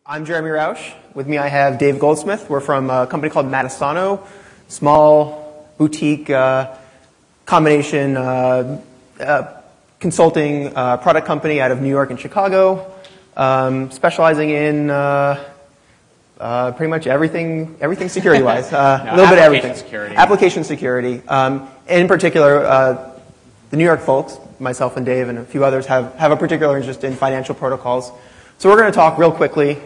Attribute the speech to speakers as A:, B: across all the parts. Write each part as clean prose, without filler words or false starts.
A: I'm Jeremy Rauch. With me I have Dave Goldsmith. We're from a company called Matisano, small boutique combination consulting product company out of New York and Chicago, specializing in pretty much everything security-wise, a little bit of everything.
B: Security.
A: Application security. In particular, the New York folks, myself and Dave and a few others, have a particular interest in financial protocols. So we're going to talk real quickly,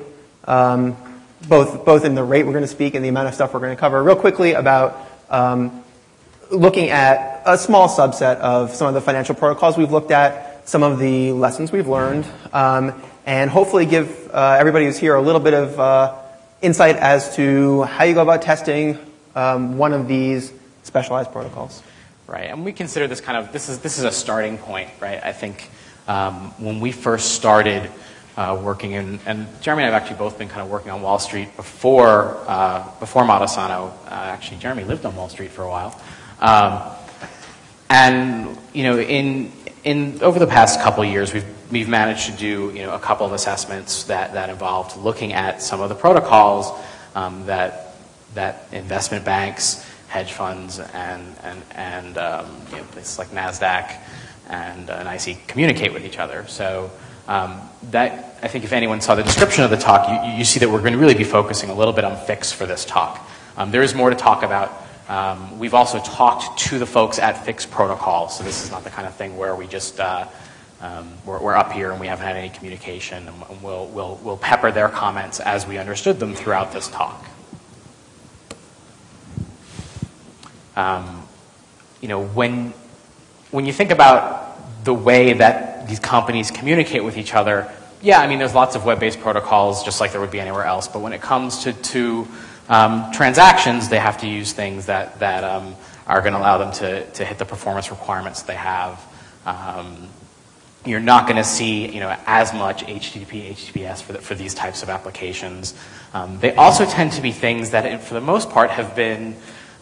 A: both in the rate we're going to speak and the amount of stuff we're going to cover, real quickly about looking at a small subset of some of the financial protocols we've looked at, some of the lessons we've learned, and hopefully give everybody who's here a little bit of insight as to how you go about testing one of these specialized protocols.
B: Right, and we consider this this is a starting point, right? I think when we first started working in, and Jeremy and I have actually both been kind of working on Wall Street before Matisano. Actually, Jeremy lived on Wall Street for a while, and in over the past couple of years, we've managed to do a couple of assessments that involved looking at some of the protocols that investment banks, hedge funds, and places like NASDAQ and NYSE communicate with each other. So that, I think if anyone saw the description of the talk, you see that we're going to really be focusing a little bit on FIX for this talk. There is more to talk about. We've also talked to the folks at FIX Protocol, so this is not the kind of thing where we just we're up here and we haven't had any communication, and we'll pepper their comments as we understood them throughout this talk. When you think about the way that these companies communicate with each other, yeah, I mean, there's lots of web-based protocols, just like there would be anywhere else. But when it comes to transactions, they have to use things that are going to allow them to hit the performance requirements they have. You're not going to see as much HTTP, HTTPS for these types of applications. They also tend to be things that, for the most part, have been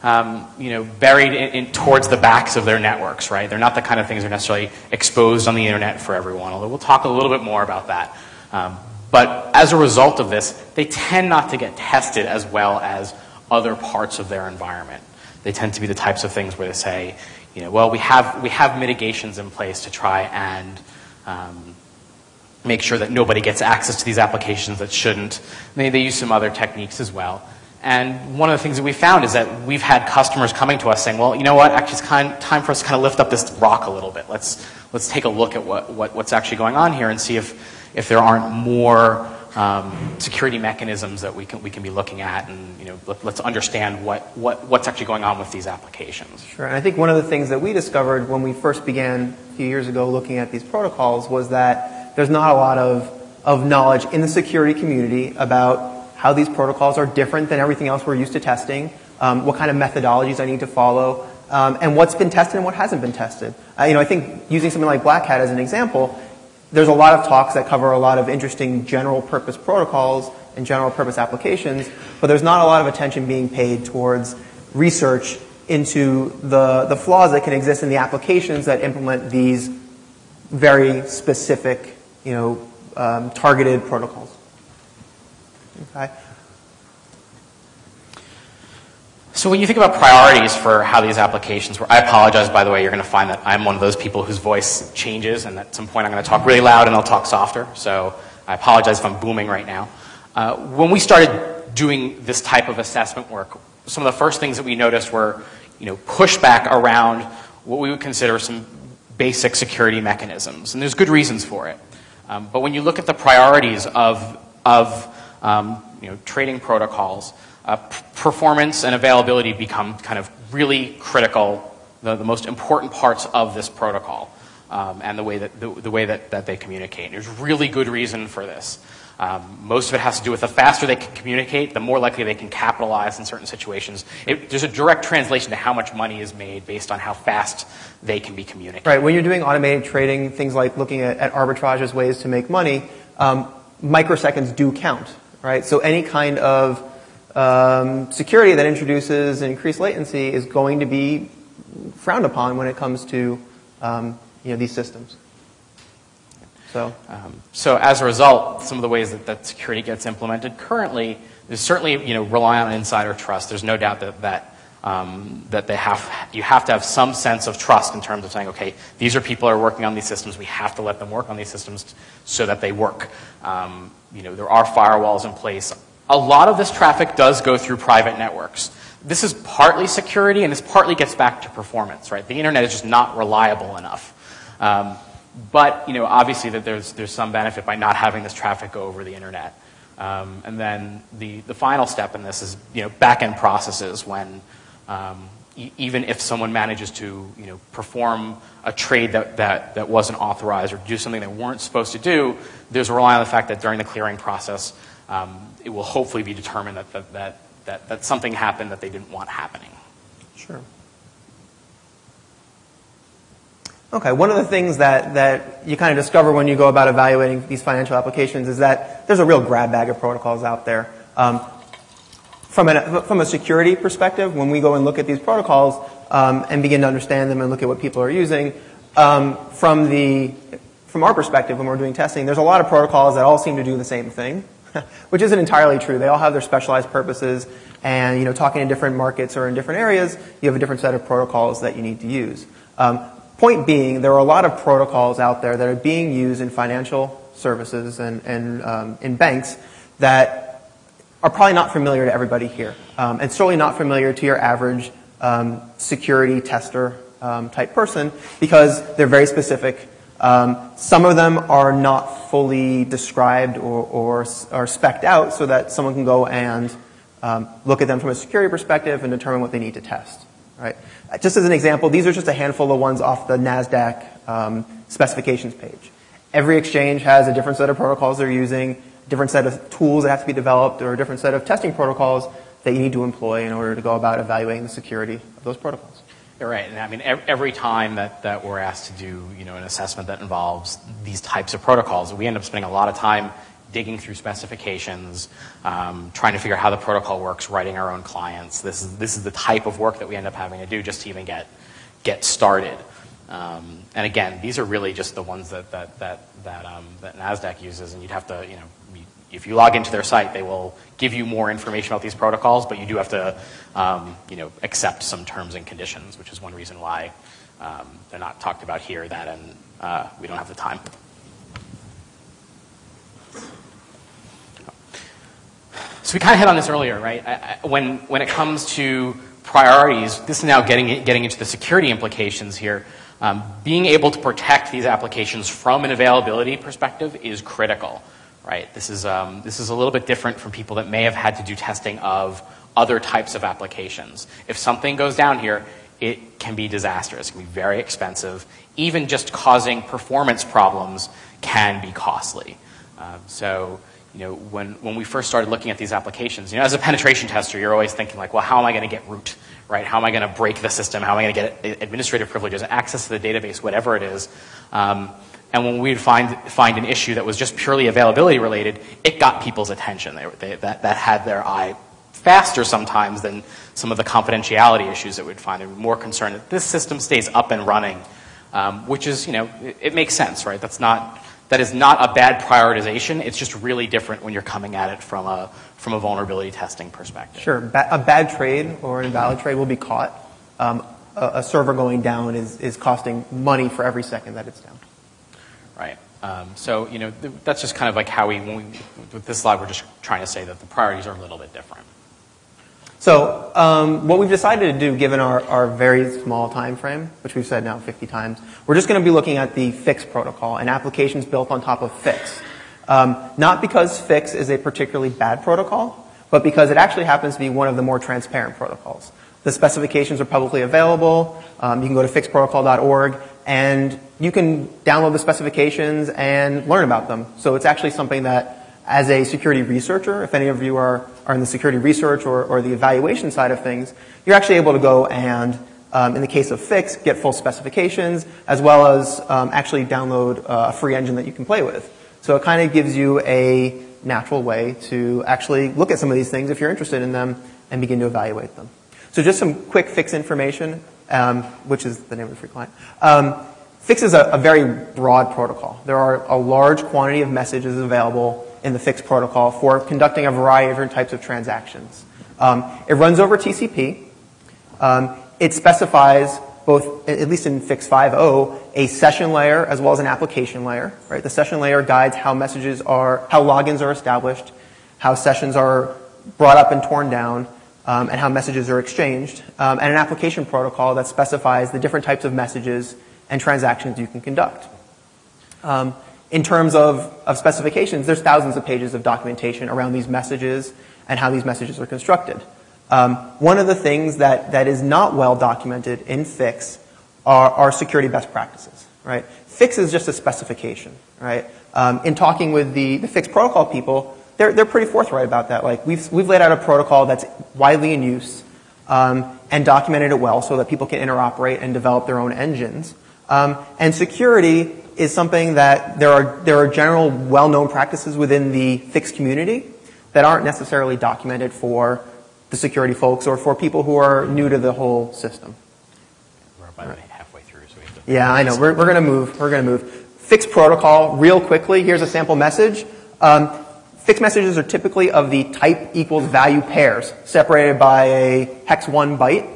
B: buried towards the backs of their networks, right? They're not the kind of things that are necessarily exposed on the internet for everyone, although we'll talk a little bit more about that. But as a result of this, they tend not to get tested as well as other parts of their environment. They tend to be the types of things where they say, well, we have mitigations in place to try and make sure that nobody gets access to these applications that shouldn't. They use some other techniques as well. And one of the things that we found is that we've had customers coming to us saying, well, you know what, actually it's time for us to kind of lift up this rock a little bit. Let's take a look at what's actually going on here and see if there aren't more security mechanisms that we can be looking at, and let's understand what's actually going on with these applications.
A: Sure, and I think one of the things that we discovered when we first began a few years ago looking at these protocols was that there's not a lot of knowledge in the security community about how these protocols are different than everything else we're used to testing, what kind of methodologies I need to follow, and what's been tested and what hasn't been tested. I think using something like BlackHat as an example, there's a lot of talks that cover a lot of interesting general purpose protocols and general purpose applications, but there's not a lot of attention being paid towards research into the flaws that can exist in the applications that implement these very specific, targeted protocols. Okay.
B: So when you think about priorities for how these applications work, I apologize, by the way, you're going to find that I'm one of those people whose voice changes, and at some point I'm going to talk really loud and I'll talk softer, so I apologize if I'm booming right now. When we started doing this type of assessment work, some of the first things that we noticed were pushback around what we would consider some basic security mechanisms, and there's good reasons for it. But when you look at the priorities of trading protocols, performance and availability become kind of really critical, the most important parts of this protocol, and the way that they communicate. There's really good reason for this. Most of it has to do with the faster they can communicate, the more likely they can capitalize in certain situations. There's a direct translation to how much money is made based on how fast they can be communicated.
A: Right. When you're doing automated trading, things like looking at arbitrage as ways to make money, microseconds do count. Right? So any kind of security that introduces increased latency is going to be frowned upon when it comes to these systems.
B: So as a result, some of the ways that security gets implemented currently is certainly, rely on insider trust. There's no doubt that you have to have some sense of trust in terms of saying, okay, these are people who are working on these systems. We have to let them work on these systems so that they work. There are firewalls in place. A lot of this traffic does go through private networks. This is partly security, and this partly gets back to performance, right? The internet is just not reliable enough. But obviously that there's some benefit by not having this traffic go over the internet. And then the final step in this is back-end processes when even if someone manages to perform a trade that wasn't authorized or do something they weren't supposed to do, there's a rely on the fact that during the clearing process it will hopefully be determined that something happened that they didn't want happening.
A: Sure. Okay, one of the things that you kind of discover when you go about evaluating these financial applications is that there's a real grab bag of protocols out there. From a security perspective, when we go and look at these protocols and begin to understand them and look at what people are using, from our perspective when we're doing testing, there's a lot of protocols that all seem to do the same thing, which isn't entirely true. They all have their specialized purposes, and talking in different markets or in different areas, you have a different set of protocols that you need to use. Point being, there are a lot of protocols out there that are being used in financial services and in banks that are probably not familiar to everybody here, and certainly not familiar to your average security tester type person, because they're very specific. Some of them are not fully described or spec'd out so that someone can go and look at them from a security perspective and determine what they need to test. Right. Just as an example, these are just a handful of ones off the NASDAQ specifications page. Every exchange has a different set of protocols they're using, a different set of tools that have to be developed, or a different set of testing protocols that you need to employ in order to go about evaluating the security of those protocols.
B: You're right. And I mean, every time that we're asked to do an assessment that involves these types of protocols, we end up spending a lot of time digging through specifications, trying to figure out how the protocol works, writing our own clients. This is the type of work that we end up having to do just to even get started. And again, these are really just the ones that NASDAQ uses, and you'd have to, if you log into their site, they will give you more information about these protocols, but you do have to, accept some terms and conditions, which is one reason why they're not talked about here, and we don't have the time. So we kind of hit on this earlier, right? When it comes to priorities, this is now getting into the security implications here. Being able to protect these applications from an availability perspective is critical, right? This is a little bit different from people that may have had to do testing of other types of applications. If something goes down here, it can be disastrous. It can be very expensive. Even just causing performance problems can be costly. When we first started looking at these applications, as a penetration tester, you're always thinking like, well, how am I going to get root, right? How am I going to break the system? How am I going to get administrative privileges, access to the database, whatever it is? And when we'd find an issue that was just purely availability related, it got people's attention. That had their eye faster sometimes than some of the confidentiality issues that we'd find. They were more concerned that this system stays up and running, which is, it makes sense, right? That is not a bad prioritization. It's just really different when you're coming at it from a vulnerability testing perspective.
A: Sure. A bad trade or an invalid trade will be caught. A server going down is costing money for every second that it's down.
B: Right. That's just kind of like how with this slide, we're just trying to say that the priorities are a little bit different.
A: So what we've decided to do, given our very small time frame, which we've said now 50 times, we're just going to be looking at the FIX protocol and applications built on top of FIX. Not because FIX is a particularly bad protocol, but because it actually happens to be one of the more transparent protocols. The specifications are publicly available. You can go to fixprotocol.org, and you can download the specifications and learn about them. So it's actually something that, as a security researcher, if any of you are in the security research or the evaluation side of things, you're actually able to go and, in the case of FIX, get full specifications, as well as actually download a free engine that you can play with. So it kind of gives you a natural way to actually look at some of these things if you're interested in them and begin to evaluate them. So just some quick FIX information, which is the name of the free client. Fix is a very broad protocol. There are a large quantity of messages available in the Fix protocol for conducting a variety of different types of transactions. It runs over TCP. It specifies both, at least in Fix 5.0, a session layer as well as an application layer. Right? The session layer guides how how logins are established, how sessions are brought up and torn down, and how messages are exchanged, and an application protocol that specifies the different types of messages and transactions you can conduct. In terms of specifications, there's thousands of pages of documentation around these messages and how these messages are constructed. One of the things that is not well documented in Fix are security best practices. Right? Fix is just a specification. Right? In talking with the Fix protocol people, they're pretty forthright about that. Like we've laid out a protocol that's widely in use and documented it well so that people can interoperate and develop their own engines. And security is something that there are general well-known practices within the Fix community that aren't necessarily documented for the security folks or for people who are new to the whole system.
B: We're by the way halfway through, so we have to.
A: Yeah, I know. We're going to move. We're going to move. Fix protocol, real quickly. Here's a sample message. Fix messages are typically of the type equals value pairs, separated by a hex 1 byte.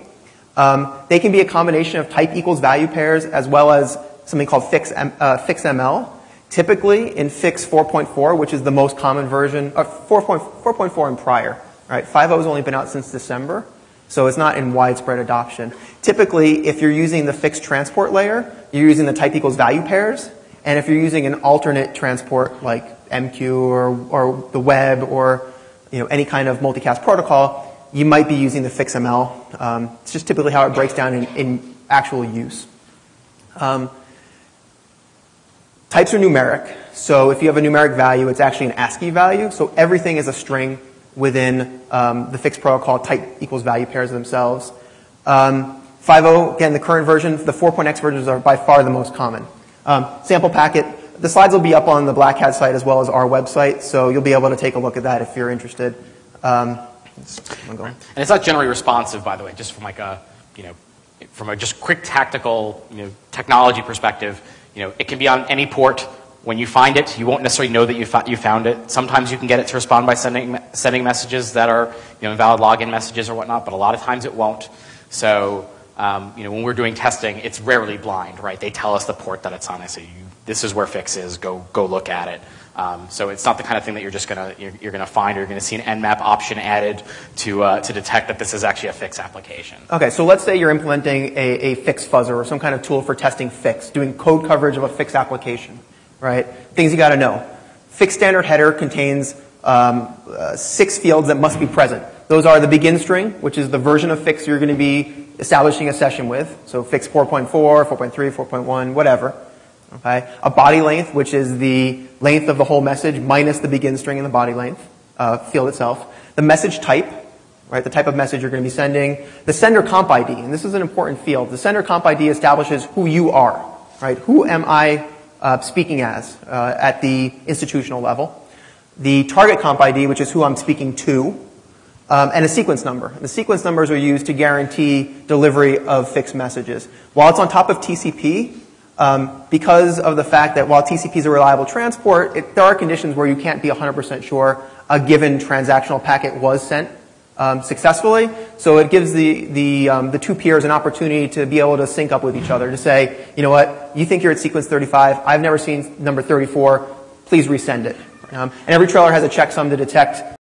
A: They can be a combination of type equals value pairs as well as something called fixML. Typically in Fix 4.4, which is the most common version, 4.4 and prior. Right? 5.0 has only been out since December, so it's not in widespread adoption. Typically, if you're using the Fix transport layer, you're using the type equals value pairs, and if you're using an alternate transport like MQ or the web or any kind of multicast protocol, you might be using the fixML. It's just typically how it breaks down in actual use. Types are numeric. So if you have a numeric value, it's actually an ASCII value. So everything is a string within the Fix protocol. Type equals value pairs themselves. 5.0, again, the current version, the 4.x versions are by far the most common. Sample packet. The slides will be up on the BlackHat site as well as our website, so you'll be able to take a look at that if you're interested.
B: And it's not generally responsive, by the way, just from like from a just quick tactical, technology perspective. It can be on any port. When you find it, you won't necessarily know that you found it. Sometimes you can get it to respond by sending messages that are invalid login messages or whatnot, but a lot of times it won't. So when we're doing testing, it's rarely blind, right? They tell us the port that it's on. They say, this is where Fix is. Go look at it. So it's not the kind of thing that you're just gonna find, or you're gonna see an Nmap option added to detect that this is actually a Fix application.
A: Okay, so let's say you're implementing a Fix fuzzer or some kind of tool for testing Fix, doing code coverage of a Fix application, right? Things you got to know. Fix standard header contains 6 fields that must be present. Those are the begin string, which is the version of Fix you're going to be establishing a session with. So Fix 4.4, 4.3, 4.1, whatever. Okay. A body length, which is the length of the whole message minus the begin string and the body length field itself. The message type, right? The type of message you're going to be sending. The sender comp ID, and this is an important field. The sender comp ID establishes who you are, right? Who am I speaking as at the institutional level? The target comp ID, which is who I'm speaking to, and a sequence number. The sequence numbers are used to guarantee delivery of Fix messages. While it's on top of TCP, because of the fact that while TCP is a reliable transport, there are conditions where you can't be 100% sure a given transactional packet was sent successfully. So it gives the two peers an opportunity to be able to sync up with each other to say, you know what, you think you're at sequence 35, I've never seen number 34, please resend it. And every trailer has a checksum to detect